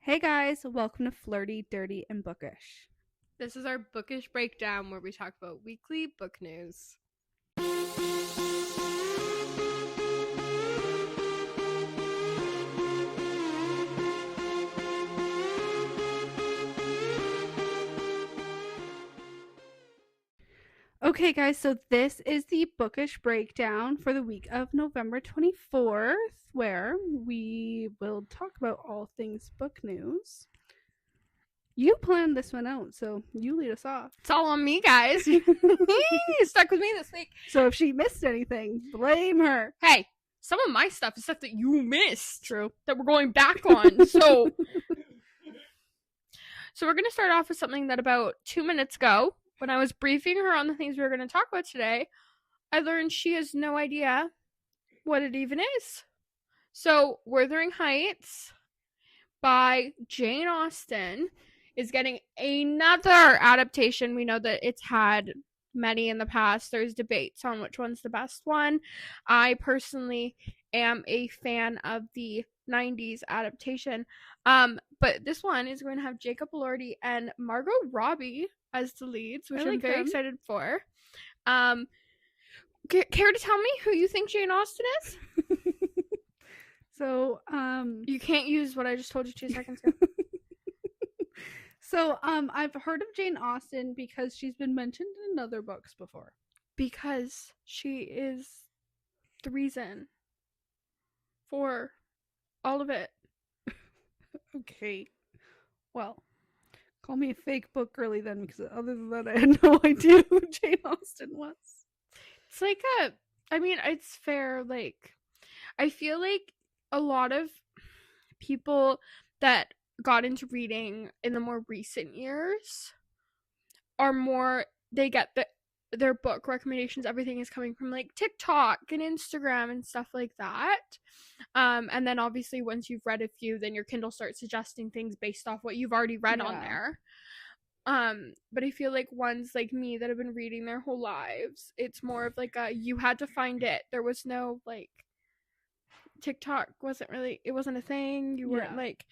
Hey guys, welcome to Flirty, Dirty, and Bookish. This is our Bookish breakdown where we talk about weekly book news. Okay guys, so this is the Bookish breakdown for the week of November 24th, where we will talk about all things book news. You planned this one out, so you lead us off. It's all on me, guys. You stuck with me this week. So if she missed anything, blame her. Hey, some of my stuff is stuff that you missed. True. That we're going back on. So we're going to start off with something that about 2 minutes ago, when I was briefing her on the things we were going to talk about today, I learned she has no idea what it even is. So, Wuthering Heights by Jane Austen is getting another adaptation. We know that it's had many in the past. There's debates on which one's the best one. I personally am a fan of the 90s adaptation. But this one is going to have Jacob Elordi and Margot Robbie as the leads, which I'm very excited for. Care to tell me who you think Jane Austen is? So, you can't use what I just told you 2 seconds ago. So, I've heard of Jane Austen because she's been mentioned in other books before. Because she is the reason for all of it. Okay. Well, call me a fake book girly then, because other than that, I had no idea who Jane Austen was. It's like it's fair. Like, I feel like a lot of people that got into reading in the more recent years are more, they get their book recommendations, everything is coming from like TikTok and Instagram and stuff like that. And then obviously once you've read a few, then your Kindle starts suggesting things based off what you've already read on there. But I feel like ones like me that have been reading their whole lives, it's more of like you had to find it. There was no like TikTok wasn't a thing. You weren't like,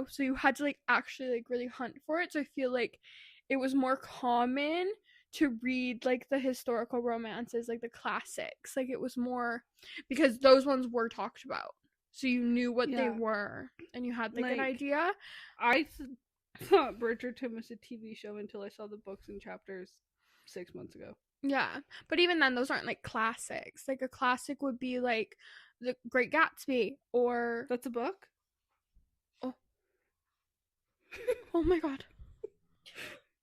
so you had to like actually like really hunt for it. So I feel like it was more common to read like the historical romances, like the classics. Like it was more because those ones were talked about. So you knew what they were and you had like an idea. I thought Bridgerton was a TV show until I saw the books and chapters 6 months ago. Yeah. But even then, those aren't like classics. Like a classic would be like The Great Gatsby or... That's a book? Oh. Oh my god.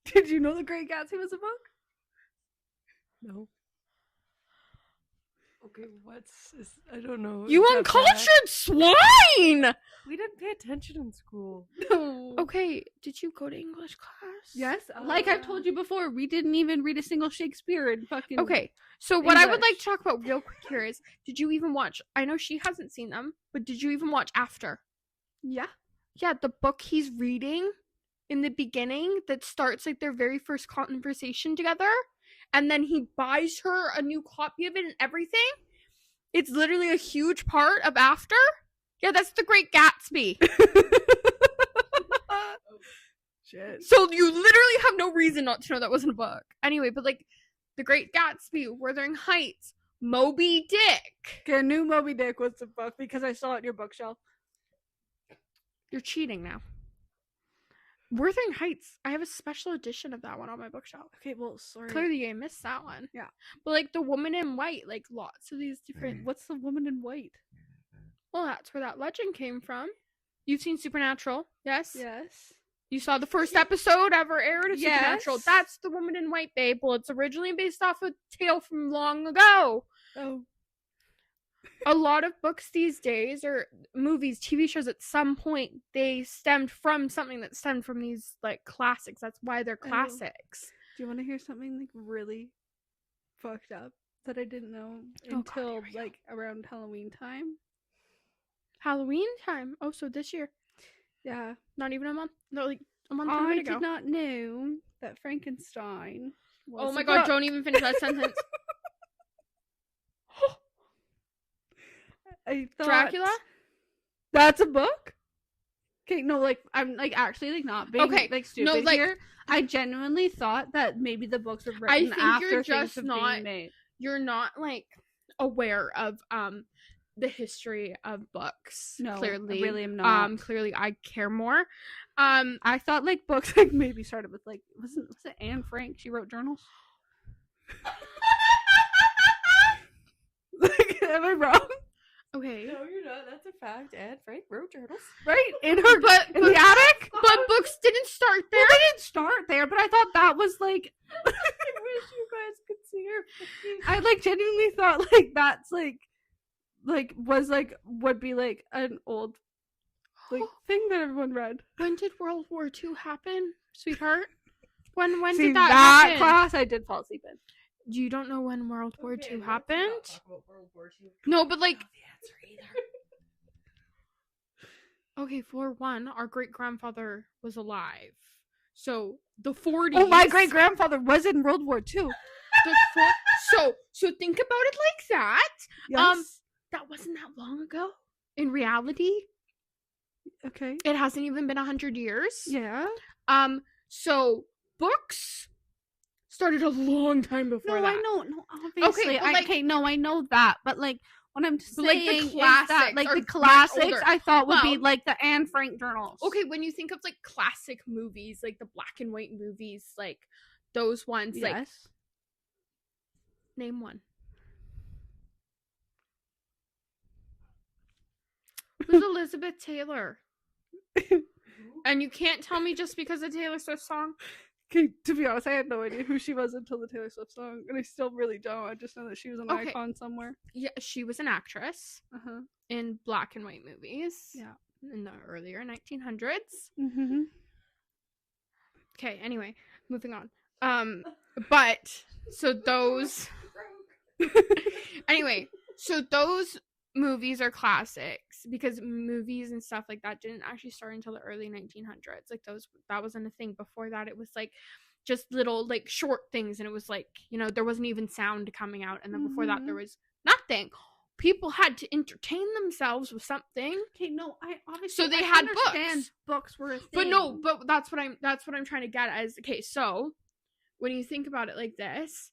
Did you know The Great Gatsby was a book? No. Okay, I don't know. You uncultured swine! We didn't pay attention in school. No. Okay, did you go to English class? Yes. Like I've told you before, we didn't even read a single Shakespeare in fucking... Okay, so what I would like to talk about real quick here is, did you even watch... I know she hasn't seen them, but did you even watch After? Yeah. Yeah, the book he's reading in the beginning that starts like their very first conversation together, and then he buys her a new copy of it and everything. It's literally a huge part of After. Yeah, that's The Great Gatsby. Shit. So you literally have no reason not to know that wasn't a book. Anyway, but like The Great Gatsby, Wuthering Heights, Moby Dick. Okay, I knew Moby Dick was a book because I saw it in your bookshelf. You're cheating now. Wuthering Heights, I have a special edition of that one on my bookshelf. Okay, well, sorry. Clearly I missed that one. Yeah. But like The Woman in White, like lots of these different... What's The Woman in White? Well, that's where that legend came from. You've seen Supernatural, yes? Yes. You saw the first episode ever aired of Supernatural. Yes. That's The Woman in White, babe. Well, it's originally based off a tale from long ago. Oh. A lot of books these days, or movies, TV shows, at some point, they stemmed from something that stemmed from these, like, classics. That's why they're classics. Do you want to hear something, like, really fucked up that I didn't know until, like, around Halloween time? Halloween time? Oh, so this year. Yeah. Not even a month? No, like, a month and a bit ago. I did not know that Frankenstein was Oh my a god, book. don't even finish that sentence. I thought... Dracula? That's a book? Okay, no, like I'm like actually like not being Okay, like stupid no, like- here. I genuinely thought that maybe the books were written think after you're things just have not- been made. You're not like aware of the history of books. No, clearly, I really am not. Clearly, I care more. I thought like books like maybe started with like was it Anne Frank? She wrote journals. Like, am I wrong? Okay, No, you're not. That's a fact. Anne Frank wrote journals. Right in her but in the attic. but books didn't start there. Well, they didn't start there, but I thought that was like I wish you guys could see her face. I like genuinely thought like that's like was like would be like an old like thing that everyone read. When did World War II happen, sweetheart? When See, did that happen? class I did fall asleep in. You don't know when World War Okay, II let's happened? not talk about World War II. No, but like, I don't know the answer either. okay, for one, our great grandfather was alive, so the 40s. Oh, my great grandfather was in World War II. So think about it like that. Yes. That wasn't that long ago. In reality, Okay. it hasn't even been 100 years. Yeah. So books started a long time before No, that. I know. No, obviously. but, like- okay, no, I know that. But like, what I'm But, like, the saying is that classics like are the much classics older. I thought would be Well- like the Anne Frank journals. Okay, when you think of like classic movies, like the black and white movies, like those ones, like Yes. name one. Who's Elizabeth Taylor? And you can't tell me just because of Taylor Swift song. Okay, to be honest, I had no idea who she was until the Taylor Swift song, and I still really don't. I just know that she was an Okay. icon somewhere. Yeah, she was an actress Uh-huh. in black and white movies. Yeah. In the earlier 1900s. Mm-hmm. Okay, anyway, moving on. But so those anyway, so those movies are classics because movies and stuff like that didn't actually start until the early 1900s. Like that wasn't a thing. Before that, it was like just little like short things, and it was like, you know, there wasn't even sound coming out, and then before that there was nothing. People had to entertain themselves with something. Okay, no, I obviously So they I had understand books. Books were a thing. But no, but that's what I'm trying to get at is, okay, so when you think about it like this,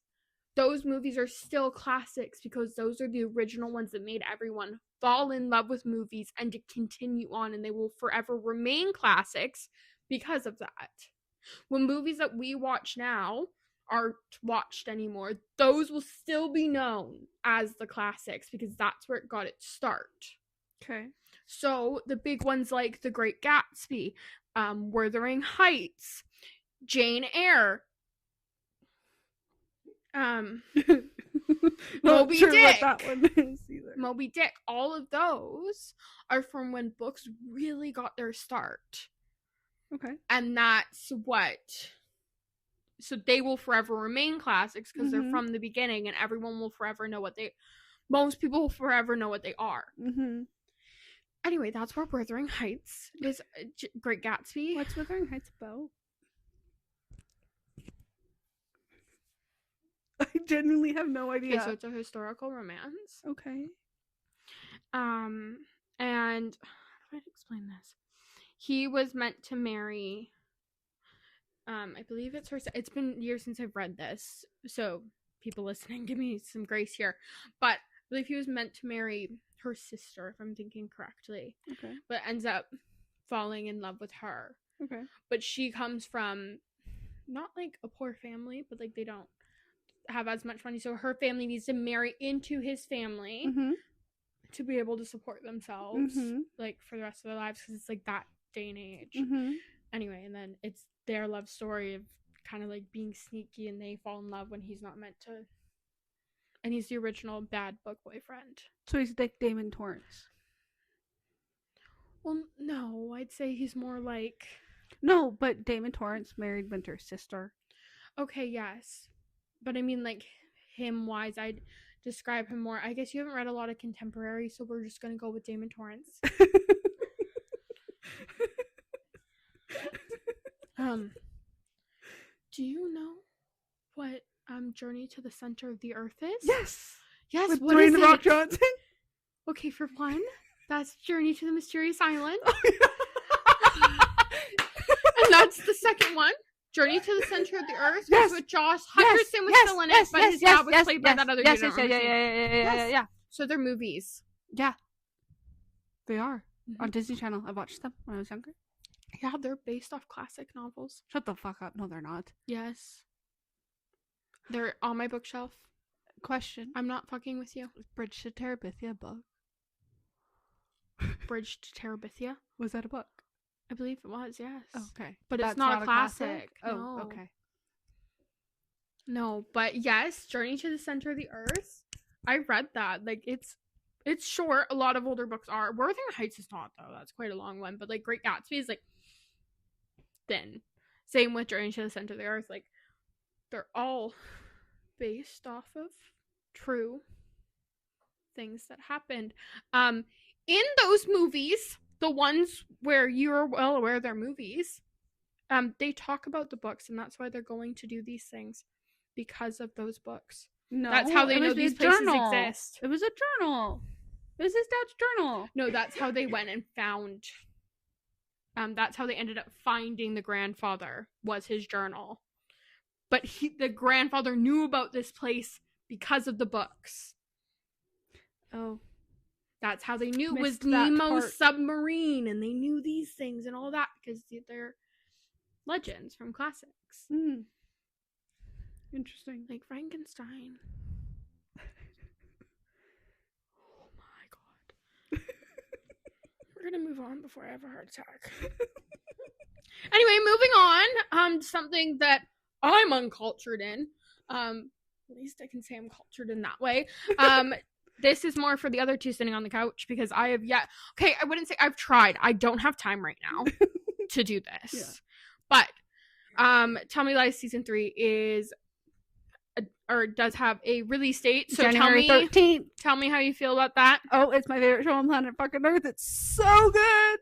those movies are still classics because those are the original ones that made everyone fall in love with movies and to continue on, and they will forever remain classics because of that. When movies that we watch now aren't watched anymore, those will still be known as the classics because that's where it got its start. Okay. So the big ones like The Great Gatsby, Wuthering Heights, Jane Eyre, Moby sure Dick. what that one is either. Moby Dick, all of those are from when books really got their start. Okay. And that's what. So they will forever remain classics because they're Mhm. from the beginning, and everyone will forever know what they. Most people will forever know what they are. Mm-hmm. Anyway, that's where Wuthering Heights is. Great Gatsby. What's Wuthering Heights about? I genuinely have no idea. Okay, so it's a historical romance. Okay. And how do I explain this? He was meant to marry. I believe it's her. It's been years since I've read this, so people listening, give me some grace here. But I believe he was meant to marry her sister, if I'm thinking correctly, Okay. but ends up falling in love with her. Okay. But she comes from not like a poor family, but like they don't have as much money, so her family needs to marry into his family Mm-hmm. to be able to support themselves Mhm. like for the rest of their lives because it's like that day and age. Mm-hmm. Anyway, and then it's their love story of kind of like being sneaky, and they fall in love when he's not meant to, and he's the original bad book boyfriend. So he's Dick Damon Torrance. Well, no, I'd say he's more like, No, but Damon Torrance married Winter's sister. okay, yes, but I mean like him wise, I'd describe him more. I guess you haven't read a lot of contemporary, so we're just gonna go with Damon Torrance. Do you know what Journey to the Center of the Earth is? Yes. Yes, With what is Dwayne The Rock it? Johnson. Okay, for one, that's Journey to the Mysterious Island. that's the second one. Journey to the Center of the Earth Yes. was with Josh Hutcherson was still in it, but his dad was played by that other dude. I don't remember his name. Yeah. So they're movies. Yeah. They are. Mhm. On Disney Channel. I watched them when I was younger. Yeah, they're based off classic novels. Shut the fuck up. No, they're not. Yes. They're on my bookshelf. Question. I'm not fucking with you. Bridge to Terabithia book. Bridge to Terabithia? Was that a book? I believe it was, yes. Oh, okay. But it's That's not a classic. Oh, No. okay. No, but yes, Journey to the Center of the Earth. I read that. Like, it's short. A lot of older books are. Wuthering Heights is not, though. That's quite a long one. But, like, Great Gatsby is, like, thin. Same with Journey to the Center of the Earth. Like, they're all based off of true things that happened. In those movies, the ones where you're well aware they're movies, they talk about the books, and that's why they're going to do these things, because of those books. No, That's how they it know was these his places journal. exist. It was a journal. It was his dad's journal. No, that's how they went and found. That's how they ended up finding the grandfather, was his journal. But the grandfather knew about this place because of the books. Oh. That's how they knew it was Missed that Nemo's part. submarine, and they knew these things and all that because they're legends from classics. Interesting. Like Frankenstein. Oh my god. We're gonna move on before I have a heart attack. Anyway, moving on. Something that I'm uncultured in. At least I can say I'm cultured in that way. This is more for the other two sitting on the couch because I have yet. Okay, I wouldn't say I've tried. I don't have time right now to do this. Yeah. But Tell Me Lies season 3 is or does have a release date. So January 13th. tell me how you feel about that. Oh, it's my favorite show on planet fucking Earth. It's so good.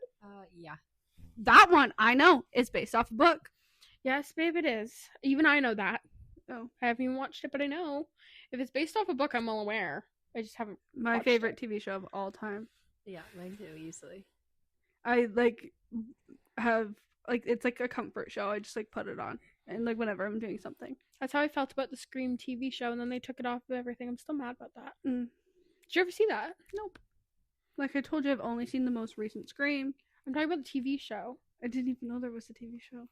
Yeah. That one, I know, is based off a book. Yes, babe, it is. Even I know that. Oh. I haven't even watched it, but I know. If it's based off a book, I'm well aware. I just haven't. My watched favorite it. TV show of all time. Yeah, mine too, easily. I have it's like a comfort show. I just put it on and whenever I'm doing something. That's how I felt about the Scream TV show, and then they took it off of everything. I'm still mad about that. Mm. Did you ever see that? Nope. Like I told you, I've only seen the most recent Scream. I'm talking about the TV show. I didn't even know there was a TV show.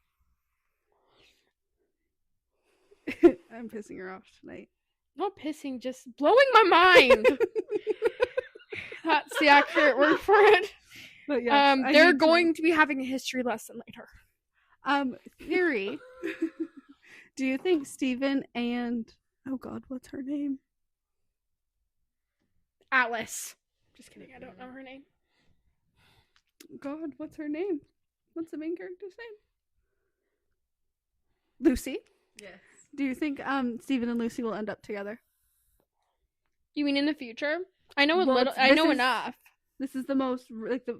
I'm pissing her off tonight. Not pissing, just blowing my mind. That's the accurate word for it. But yes, they're going to be having a history lesson later. Theory. Do you think Steven and oh god, what's her name? Alice. Just kidding, I don't know her name. God, what's her name? What's the main character's name? Lucy. Yes. Do you think Steven and Lucy will end up together? You mean in the future? I know a Well, little. I know this is- enough. This is the most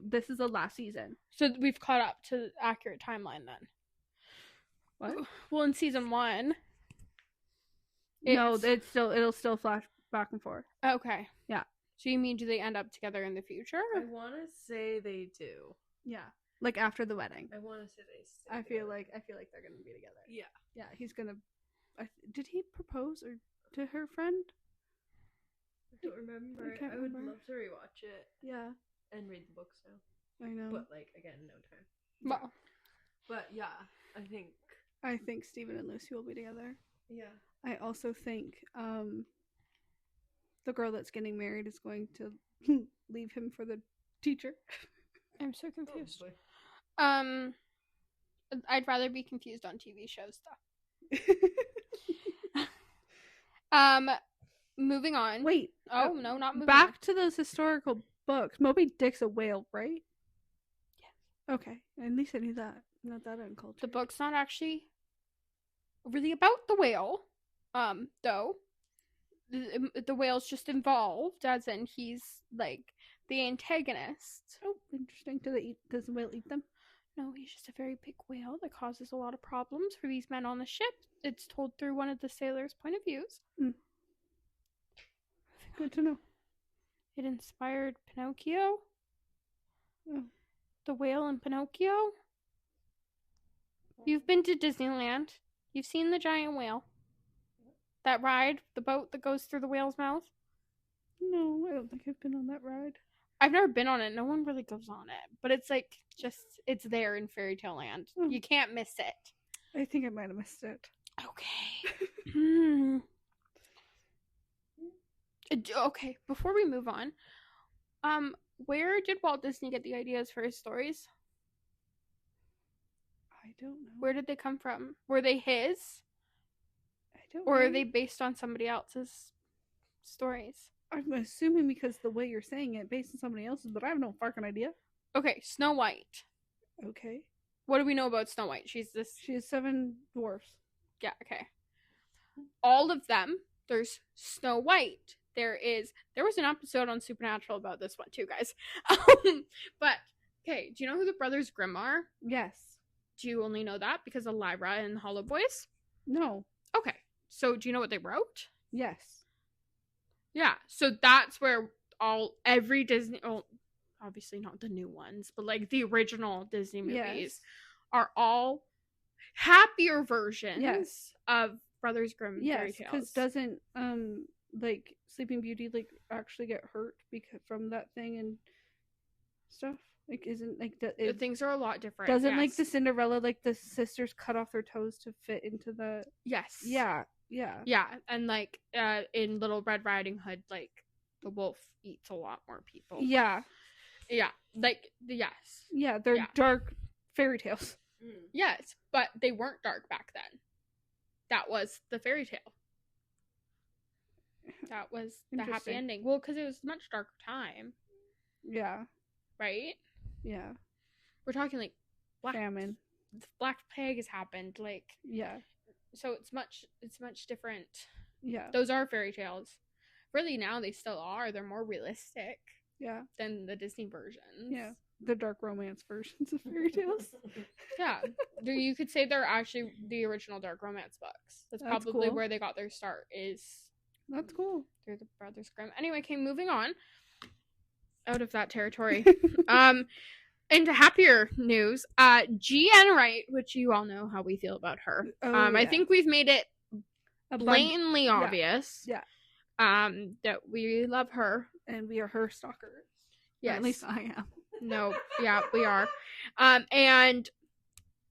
this is the last season. So we've caught up to the accurate timeline then. What? Well, in season 1. No, it'll still flash back and forth. Okay. Yeah. So you mean do they end up together in the future? I want to say they do. Yeah, like after the wedding. I want to say they stay I feel together. like they're gonna be together. Yeah. Yeah, he's gonna. Did he propose or to her friend? I don't remember. I can't I would remember. love to rewatch it Yeah, and read the books now. I know. But, again, no time. Well, But, yeah, I think... I think Steven and Lucy will be together. Yeah. I also think the girl that's getting married is going to leave him for the teacher. I'm so confused. boy. I'd rather be confused on TV shows though. Moving on. Wait. Oh no, not moving Back on. to those historical books. Moby Dick's a whale, right? Yes. Okay, at least I knew that. Not that uncultured. The book's not actually really about the whale, though. The whale's just involved, as in he's the antagonist. Oh, interesting. Does the whale eat them? No, he's just a very big whale that causes a lot of problems for these men on the ship. It's told through one of the sailors' point of views. Good to know. It inspired Pinocchio. Oh. The whale in Pinocchio. You've been to Disneyland. You've seen the giant whale. That ride, the boat that goes through the whale's mouth. No, I don't think I've been on that ride. I've never been on it. No one really goes on it. But it's like, it's there in Fairy Tale Land. Oh. You can't miss it. I think I might have missed it. Okay. Okay, before we move on, where did Walt Disney get the ideas for his stories? I don't know. Where did they come from? Were they his? I don't Or know. are they based on somebody else's stories? I'm assuming because the way you're saying it, based on somebody else's, but I have no fucking idea. Okay, Snow White. Okay. What do we know about Snow White? She has 7 dwarfs. Yeah, okay. All of them, there's Snow White. There was an episode on Supernatural about this one too, guys. But, okay, do you know who the Brothers Grimm are? Yes. Do you only know that because of Lyra and the Hollow Boys? No. Okay, so do you know what they wrote? Yes. Yeah, so that's where every Disney, obviously not the new ones, but like the original Disney movies are all happier versions of Brothers Grimm fairy tales. Because doesn't like Sleeping Beauty like actually get hurt from that thing and stuff? Like isn't like the things are a lot different. Doesn't like the Cinderella like the sisters cut off their toes to fit into the Yeah, and like in Little Red Riding Hood, like the wolf eats a lot more people. Yeah, they're dark fairy tales. Yes, but they weren't dark back then. That was the fairy tale. That was the happy ending. Well, because it was a much darker time. Yeah. Right? Yeah. We're talking like famine. Black Plague has happened. Like so it's much different. Yeah. Those are fairy tales. Really now they still are. They're more realistic. Yeah. Than the Disney versions. Yeah. The dark romance versions of fairy tales. Yeah. You could say they're actually the original dark romance books. That's probably cool. Where they got their start is that's cool. They're the Brothers Grimm. Anyway, okay, moving on. Out of that territory. Into happier news, G.N. Wright, which you all know how we feel about her. I think we've made it blatantly obvious. Yeah. That we love her. And we are her stalkers. Yes. Or at least I am. No, yeah, we are. And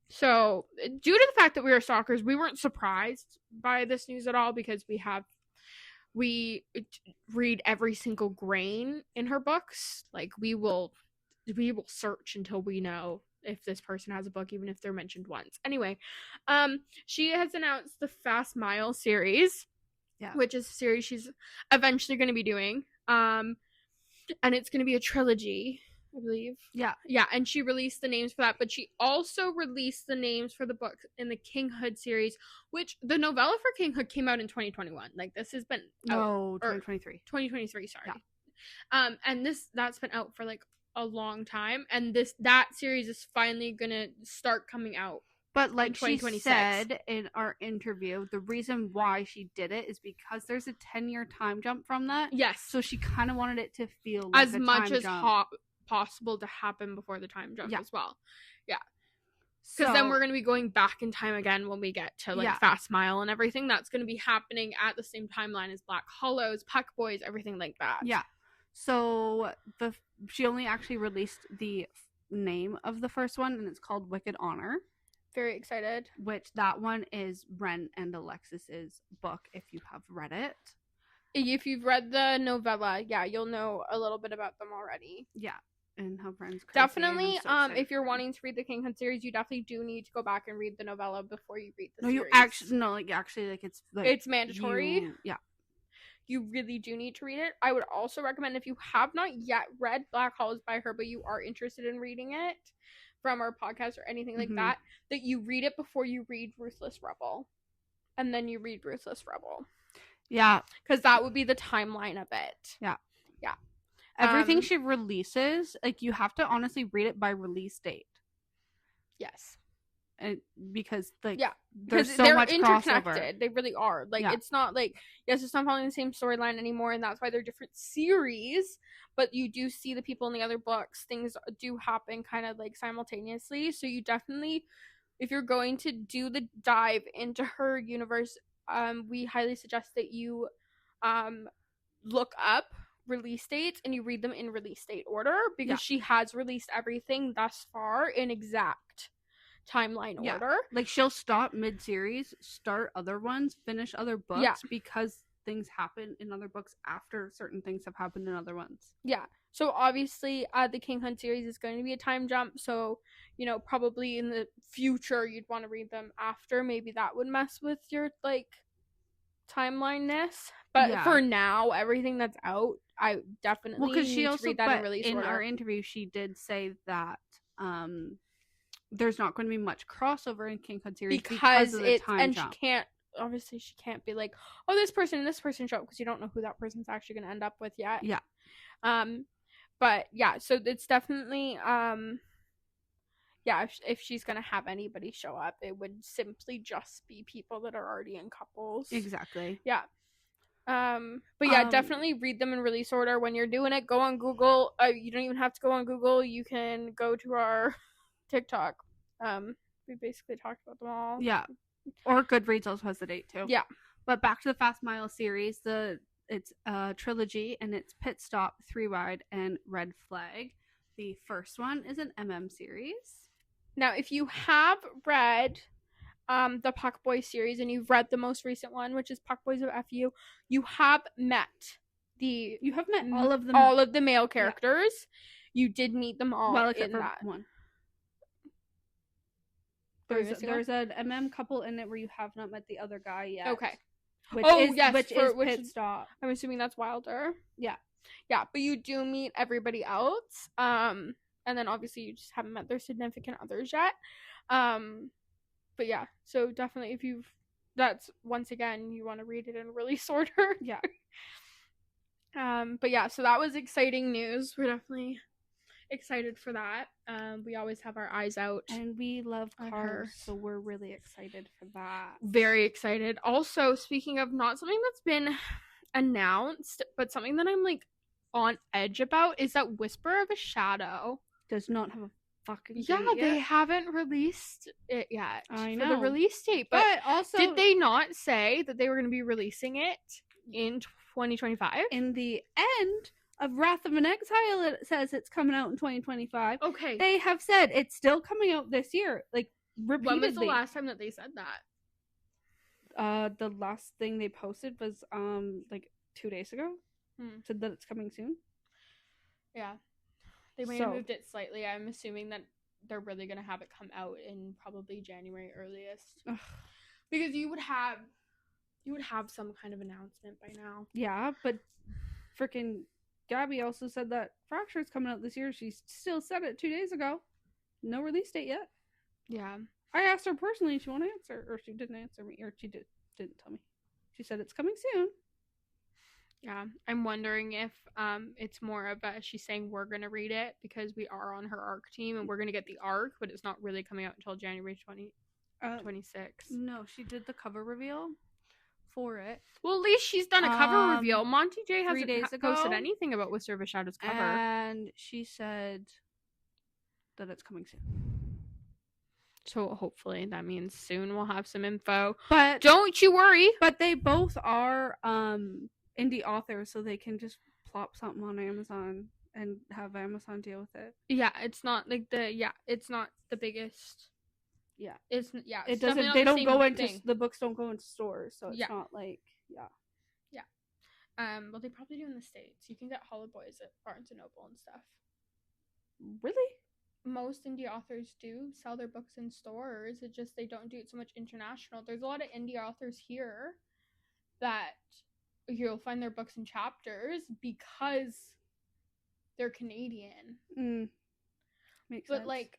so due to the fact that we are stalkers, we weren't surprised by this news at all because we read every single grain in her books. Like we will search until we know if this person has a book, even if they're mentioned once. Anyway, she has announced the Fast Mile series, which is a series she's eventually going to be doing. And it's going to be a trilogy, I believe. Yeah, and she released the names for that, but she also released the names for the book in the King Hood series, which the novella for King Hood came out in 2021. Like this has been 2023. 2023, sorry. Yeah. And that's been out for like a long time, and that series is finally gonna start coming out. But like she said in our interview, the reason why she did it is because there's a 10-year time jump from that. Yes. So she kind of wanted it to feel like as much as possible to happen before the time jump as well. Yeah. Because then we're going to be going back in time again when we get to like Fast Mile and everything. That's going to be happening at the same timeline as Black Hollows, Puck Boys, everything like that. Yeah. So she only actually released the name of the first one, and it's called Wicked Honor. Very excited. Which that one is Brynne and Alexis's book, if you have read it. If you've read the novella, you'll know a little bit about them already. Yeah. And how Brynne's crazy. Definitely, if you're wanting to read the King Hood series, you definitely do need to go back and read the novella before you read the series. It's mandatory. You really do need to read it. I would also recommend, if you have not yet read Black Hollows by her, but you are interested in reading it from our podcast or anything like that you read it before you read Ruthless Rebel. And then you read Ruthless Rebel. Yeah. Because that would be the timeline of it. Yeah. Yeah. Everything she releases, like, you have to honestly read it by release date. Yes. And because like there's so much interconnected. Crossover. They really are. Like it's not like it's not following the same storyline anymore, and that's why they're different series. But you do see the people in the other books. Things do happen kind of like simultaneously. So you definitely if you're going to do the dive into her universe, we highly suggest that you look up release dates and you read them in release date order, because she has released everything thus far in exact timeline order. Like, she'll stop mid-series, start other ones, finish other books, because things happen in other books after certain things have happened in other ones. Yeah. So obviously the King Hunt series is going to be a time jump, so you know, probably in the future you'd want to read them after. Maybe that would mess with your like timeline-ness. But for now, everything that's out, I definitely because she need also to read that in release order. our interview, she did say that there's not going to be much crossover in King Hunt series because of the time jump. She can't be like, oh, this person and this person show up, because you don't know who that person's actually going to end up with yet. Yeah. But yeah, so it's definitely if she's gonna have anybody show up, it would simply just be people that are already in couples. Exactly. Yeah. But yeah, definitely read them in release order when you're doing it. Go on Google. You don't even have to go on Google. You can go to our TikTok. We basically talked about them all. Yeah. Or Goodreads also has the date too. Yeah. But back to the Fast Mile series, it's a trilogy, and it's Pit Stop, Three Ride, and Red Flag. The first one is an series. Now, if you have read the Puck Boy series and you've read the most recent one, which is Puck Boys of FU, you have met all of the male characters. Yeah. You did meet them all, well, except for one. There's an couple in it where you have not met the other guy yet. Okay. Which is Pit Stop. I'm assuming that's Wilder. Yeah. Yeah, but you do meet everybody else. And then obviously you just haven't met their significant others yet. But yeah, so definitely that's once again, you want to read it in release order. Yeah. But yeah, so that was exciting news. We're definitely excited for that. We always have our eyes out, and we love cars, so we're really excited for that. Very excited. Also, speaking of not something that's been announced, but something that I'm like on edge about, is that Whisper of a Shadow does not have a fucking date yet. They haven't released it yet. I know. For the release date, but also, did they not say that they were going to be releasing it in 2025? In the end of Wrath of an Exile, it says it's coming out in 2025. Okay. They have said it's still coming out this year, like, repeatedly. When was the last time that they said that? The last thing they posted was like 2 days ago. Said that it's coming soon. Yeah. They may have moved it slightly. I'm assuming that they're really going to have it come out in probably January earliest. Ugh. Because you would have some kind of announcement by now. Yeah, but freaking Gabby also said that Fracture's coming out this year. She still said it 2 days ago. No release date yet. Yeah. I asked her personally if she wanted to answer, or she didn't answer me, or she didn't tell me. She said it's coming soon. Yeah, I'm wondering if it's more of she's saying we're going to read it because we are on her ARC team and we're going to get the ARC, but it's not really coming out until January 2026. No, she did the cover reveal for it. Well, at least she's done a cover reveal. Monty J hasn't posted anything about Whisper of a Shadow's cover. And she said that it's coming soon. So hopefully that means soon we'll have some info. But don't you worry. But they both are indie authors, so they can just plop something on Amazon and have Amazon deal with it. Yeah, it's not like it's not the biggest. Yeah, it doesn't. They don't go into the books. Don't go into stores, so it's not like yeah. Well, they probably do in the States. You can get Hollow Boys at Barnes and Noble and stuff. Really? Most indie authors do sell their books in stores. It's just they don't do it so much international. There's a lot of indie authors here that you'll find their books in Chapters because they're Canadian. Makes sense. But like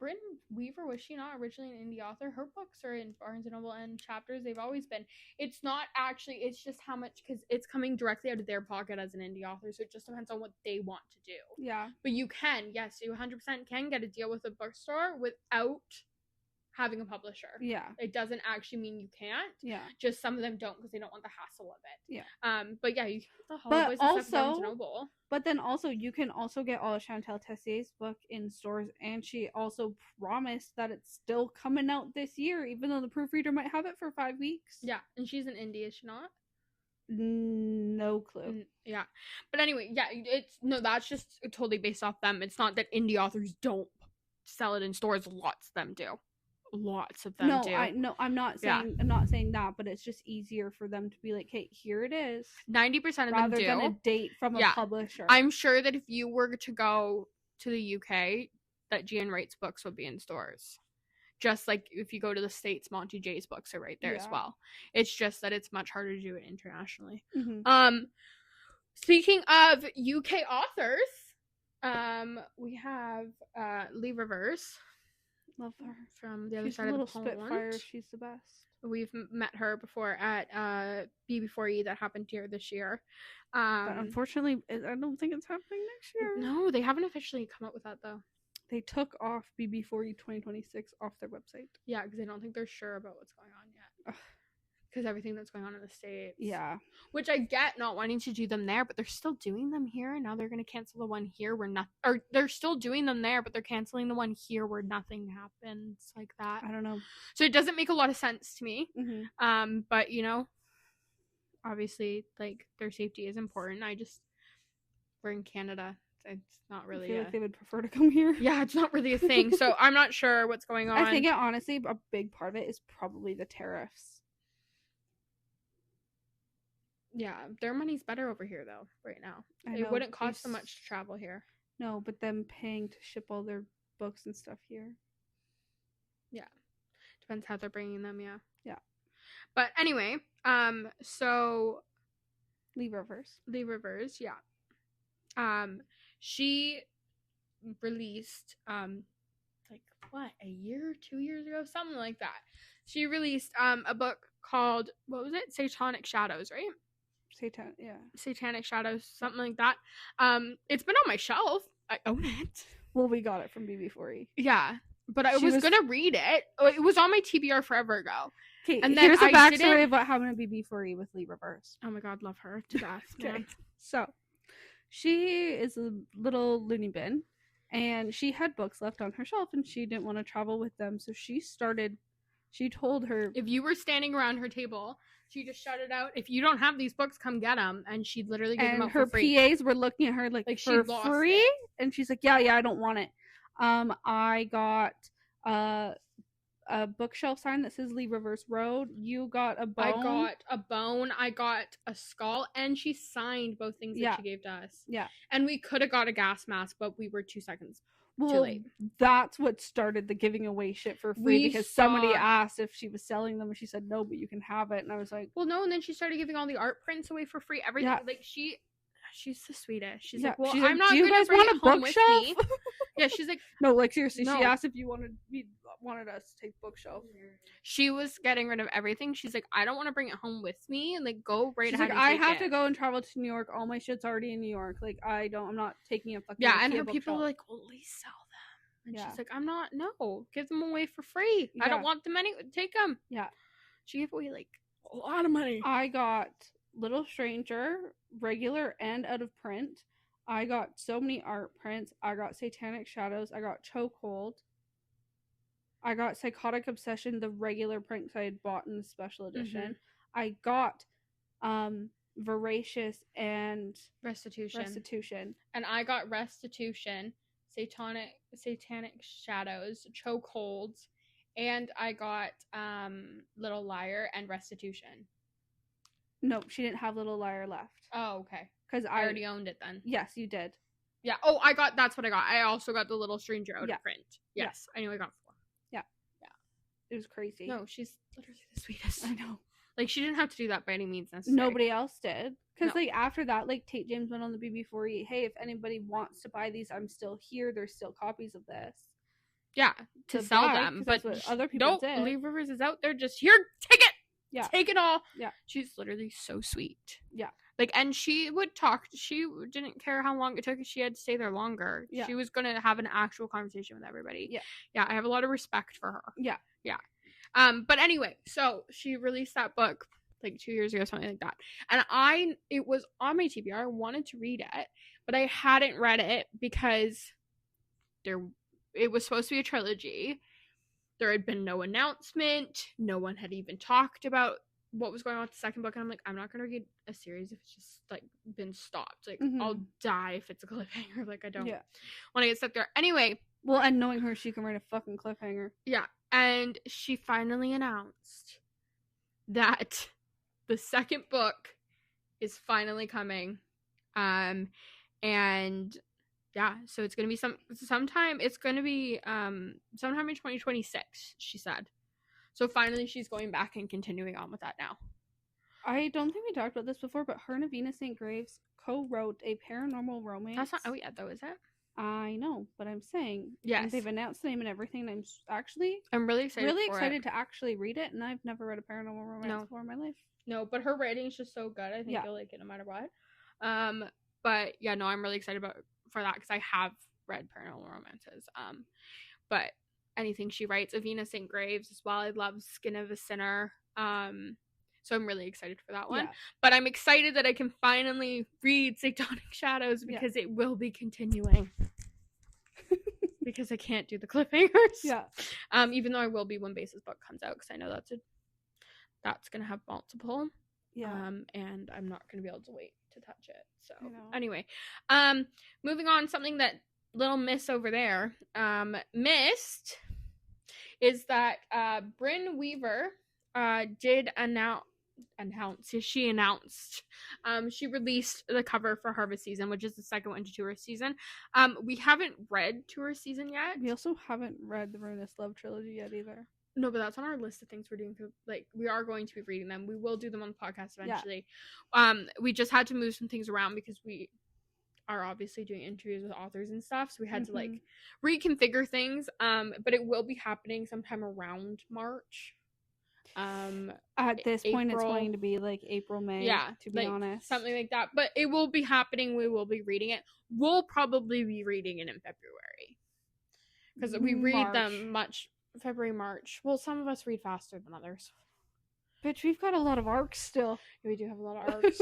Brynne Weaver, was she not originally an indie author? Her books are in Barnes & Noble and Chapters. They've always been. It's not actually, it's just how much, because it's coming directly out of their pocket as an indie author, so it just depends on what they want to do. Yeah. But you 100% can get a deal with a bookstore without having a publisher. Yeah. It doesn't actually mean you can't. Yeah. Just some of them don't because they don't want the hassle of it. Yeah. But yeah, you can get the Hollow But Boys and stuff at Barnes also- and Noble. But then also, you can also get all of Chantal Tessier's book in stores, and she also promised that it's still coming out this year, even though the proofreader might have it for 5 weeks. Yeah, and she's in India, is she not? No clue. Yeah, but anyway, yeah, that's just totally based off them. It's not that indie authors don't sell it in stores. Lots of them do. Lots of them do. I'm not saying I'm not saying that, but it's just easier for them to be like, hey, here it is. 90% of them rather do. than a date from a publisher. I'm sure that if you were to go to the UK, that Gian Wright's books would be in stores. Just like if you go to the States, Monty J's books are right there as well. It's just that it's much harder to do it internationally. Mm-hmm. Speaking of UK authors, we have Leigh Rivers. Love her. From the other She's side a little of the pond. spitfire. She's the best. We've met her before at BB4E that happened here this year. But unfortunately, I don't think it's happening next year. No, they haven't officially come up with that though. They took off BB4E 2026 off their website. Yeah, because I don't think they're sure about what's going on yet. Because everything that's going on in the States. Yeah. Which I get not wanting to do them there, but they're still doing them here. And now they're going to cancel the one here where nothing... Or they're still doing them there, but they're canceling the one here where nothing happens like that. I don't know. So it doesn't make a lot of sense to me. Mm-hmm. But, you know, obviously, like, their safety is important. We're in Canada. It's not really... I feel like they would prefer to come here. Yeah, it's not really a thing. So I'm not sure what's going on. I think, honestly, a big part of it is probably the tariffs. Yeah, their money's better over here, though, right now. It wouldn't cost so much to travel here. No, but them paying to ship all their books and stuff here. Yeah. Depends how they're bringing them, yeah. Yeah. But anyway, so... Leigh Rivers, yeah. She released, like, what, a year, 2 years ago? Something like that. She released, a book called, what was it? Satanic Shadows, right? Satanic Shadows, something like that. It's been on my shelf. I own it. Well, we got it from BB4E. Yeah, but I was gonna read it. It was on my TBR forever ago. Okay, and then here's a backstory of what happened to BB4E with Leigh Rivers. Oh my god, love her to death. Okay, so she is a little loony bin, and she had books left on her shelf, and she didn't want to travel with them, so she told her, if you were standing around her table, she just shouted out, if you don't have these books, come get them. And she literally gave them out for free. And her PAs were looking at her like for free? And she's like, yeah, I don't want it. I got a bookshelf sign that says Leigh Rivers Road. You got a bone. I got a bone. I got a skull. And she signed both things that she gave to us. Yeah. And we could have got a gas mask, but we were 2 seconds too late. That's what started the giving away shit for free, because somebody asked if she was selling them, and she said no, but you can have it. And I was like, well, no. And then she started giving all the art prints away for free. Everything. Yeah. Like she's the sweetest. She's like, well, I'm not going to bring it home with me. Yeah, she's like, no, like seriously. No. She asked if you wanted us to take bookshelf. She was getting rid of everything. She's like, I don't want to bring it home with me. Like, go right ahead. Like, I have to go and travel to New York. All my shit's already in New York. Like, I'm not taking a fucking and her people were like, well, at least sell them. And she's like, I'm not. No, give them away for free. I don't want them anyway. Take them. Yeah. She gave away like a lot of money. I got Little Stranger, regular and out of print. I got so many art prints. I got Satanic Shadows. I got Chokehold. I got Psychotic Obsession, the regular print I had bought in the special edition. I got Voracious and Restitution. And I got Restitution, Satanic Shadows, Chokeholds, and I got Little Liar and Restitution. Nope, she didn't have Little Liar left. Oh, okay. Because I already owned it then. Yes, you did. Yeah. Oh, that's what I got. I also got the Little Stranger out of print. Yes. I knew I got 4. Yeah. It was crazy. No, she's literally the sweetest. I know. Like, she didn't have to do that by any means necessary. Nobody else did. Because, like, after that, like, Tate James went on the BB4E, hey, if anybody wants to buy these, I'm still here. There's still copies of this. Yeah, to sell them. But that's what other people did. Leigh Rivers is out there just, here, take it! Yeah. Take it all. Yeah. She's literally so sweet. Yeah. Like, and she would talk. She didn't care how long it took. She had to stay there longer. Yeah. She was going to have an actual conversation with everybody. Yeah. Yeah, I have a lot of respect for her. Yeah. Yeah. But anyway, so she released that book like 2 years ago, something like that. And it was on my TBR. I wanted to read it, but I hadn't read it because it was supposed to be a trilogy. There had been no announcement. No one had even talked about what was going on with the second book. And I'm like, I'm not going to read a series if it's just like been stopped. Like, I'll die if it's a cliffhanger. Like, I don't want to get stuck there. Anyway. Well, and knowing her, she can write a fucking cliffhanger. Yeah. And she finally announced that the second book is finally coming. And yeah, so it's going to be sometime in 2026, she said. So finally she's going back and continuing on with that now. I don't think we talked about this before, but her and Avina St. Graves co-wrote a paranormal romance. That's not out yet, though, is it? I know, but I'm saying, yes, they've announced the name and everything. And I'm really excited to actually read it, and I've never read a paranormal romance before in my life. No, but her writing is just so good. I think you'll like it no matter what. But yeah, no, I'm really excited for that because I have read paranormal romances. But anything she writes, Avina St. Graves as well. I love Skin of a Sinner. So I'm really excited for that one. Yeah. But I'm excited that I can finally read Satanic Shadows because it will be continuing. Because I can't do the cliffhangers. Yeah. Even though I will be when Base's book comes out, because I know that's gonna have multiple. Yeah. And I'm not gonna be able to wait to touch it. So anyway, moving on, something that little Miss over there missed is that Brynne Weaver did she released the cover for Harvest Season, which is the second one to Tourist Season. We haven't read Tourist Season yet. We also haven't read the Ruinous Love trilogy yet either. No, but that's on our list of things we're doing. Like, we are going to be reading them. We will do them on the podcast eventually. Yeah. We just had to move some things around because we are obviously doing interviews with authors and stuff, so we had to like reconfigure things. But it will be happening sometime around March. At this point, it's going to be like April, May. Yeah, to be honest, something like that. But it will be happening. We will be reading it. We'll probably be reading it in February because we read them much. February, March. Well, some of us read faster than others. Bitch, we've got a lot of arcs still. Yeah, we do have a lot of arcs.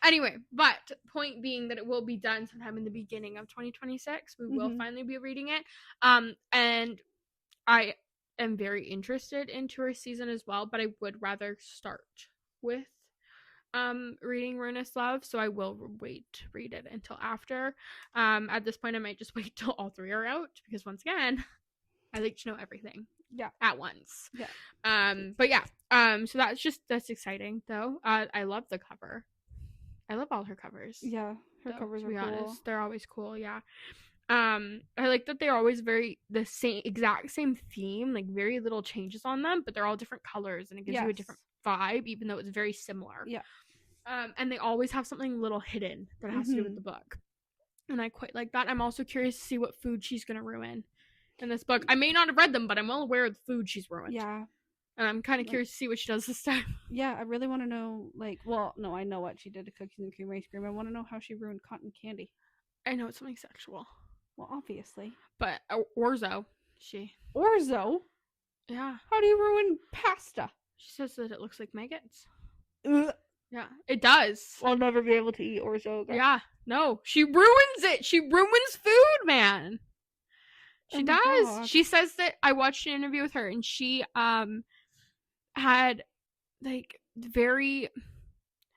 Anyway, but point being that it will be done sometime in the beginning of 2026. We will finally be reading it. And I am very interested in Tourist Season as well, but I would rather start with reading Ruinous Love, so I will wait to read it until after. At this point, I might just wait till all three are out because once again, I like to know everything. Yeah. At once. Yeah. But yeah. So that's exciting though. I love the cover. I love all her covers. Yeah. Her covers are cool. Honest. They're always cool, yeah. I like that they're always the exact same theme, like very little changes on them, but they're all different colors and it gives you a different vibe, even though it's very similar. Yeah. And they always have something little hidden that has to do with the book. And I quite like that. I'm also curious to see what food she's gonna ruin in this book. I may not have read them, but I'm well aware of the food she's ruined. Yeah. And I'm kind of curious to see what she does this time. Yeah, I really want to know, I know what she did to Cookies and Cream Ice Cream. I want to know how she ruined cotton candy. I know it's something sexual. Well, obviously. But Orzo. Orzo? Yeah. How do you ruin pasta? She says that it looks like maggots. Ugh. Yeah, it does. I'll never be able to eat Orzo again. Yeah, no. She ruins it. She ruins food, man. She does. God. She says that I watched an interview with her and she had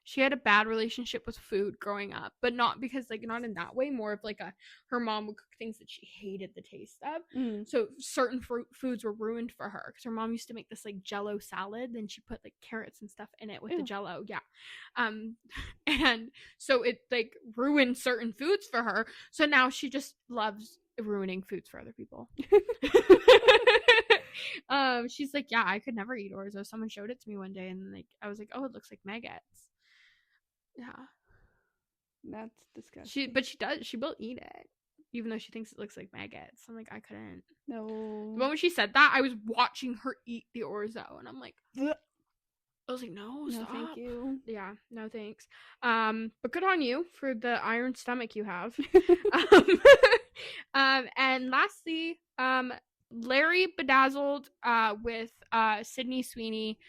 she had a bad relationship with food growing up, but not because not in that way, more of her mom would cook things that she hated the taste of. So certain foods were ruined for her because her mom used to make this Jello salad, and she put carrots and stuff in it with the Jello. Yeah. And so it ruined certain foods for her. So now she just loves ruining foods for other people. She's like, yeah, I could never eat Orzo. Someone showed it to me one day and I was like, oh, it looks like maggots. Yeah, that's disgusting. She will eat it even though she thinks it looks like maggots. I'm like, I couldn't. No. The moment she said that, I was watching her eat the Orzo and I'm like, ugh. I was like, no, No, stop. thank you. Yeah, no thanks. But good on you for the iron stomach you have. And lastly, Larry Bedazzled with Sydney Sweeney,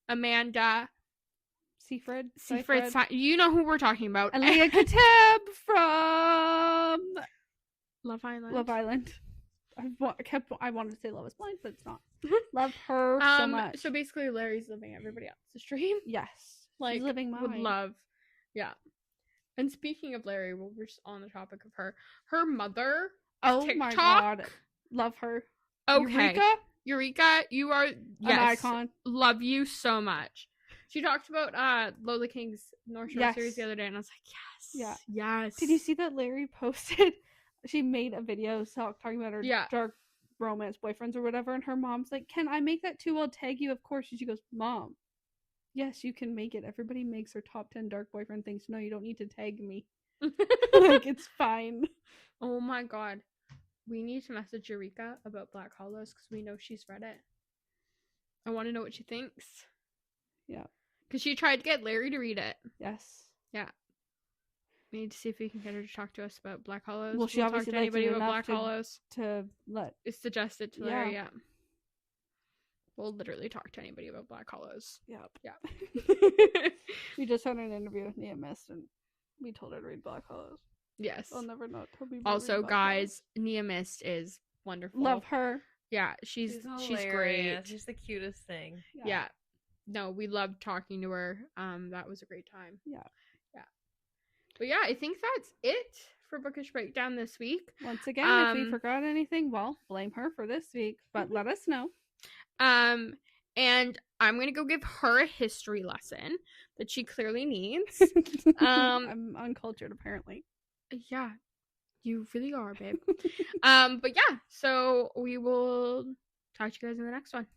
Amanda Seafred. you know who we're talking about. And Leah Kateb from Love Island. Love Island. I wanted to say Love is Blind, but it's not. Love her so much. So basically, Larry's living everybody else's dream. Yes. Like, She's living mine. would love. Yeah. And speaking of Larry, well, we're just on the topic of her. Her mother. Oh TikTok. my god. Love her. Okay. Eureka, you are An icon. Love you so much. She talked about Lola King's North Shore series the other day, and I was like, yes. Yeah. Yes. Did you see that Larry posted? She made a video talking about her dark romance boyfriends or whatever, and her mom's like, "Can I make that too? I'll tag you, of course." And she goes, "Mom, yes, you can make it. Everybody makes their top 10 dark boyfriend things. No, you don't need to tag me. Like, it's fine." Oh my god. We need to message Eureka about Black Hollows because we know she's read it. I want to know what she thinks. Yeah. Because she tried to get Larry to read it. Yes. Yeah. We need to see if we can get her to talk to us about Black Hollows. Well, she obviously talk to anybody liked it about enough Black Hollows. To let Suggest it to Larry, yeah. We'll literally talk to anybody about Black Hollows. Yep. Yeah. We just had an interview with Nia Mist, and we told her to read Black Hollows. Yes. I'll never not tell people. Also, guys, Nia Mist is wonderful. Love her. Yeah, she's great. She's the cutest thing. Yeah. No, we loved talking to her. That was a great time. Yeah. But yeah, I think that's it for Bookish Breakdown this week. Once again, if we forgot anything, well, blame her for this week, but let us know. And I'm gonna go give her a history lesson that she clearly needs. I'm uncultured, apparently. Yeah, you really are, babe. But yeah, so we will talk to you guys in the next one.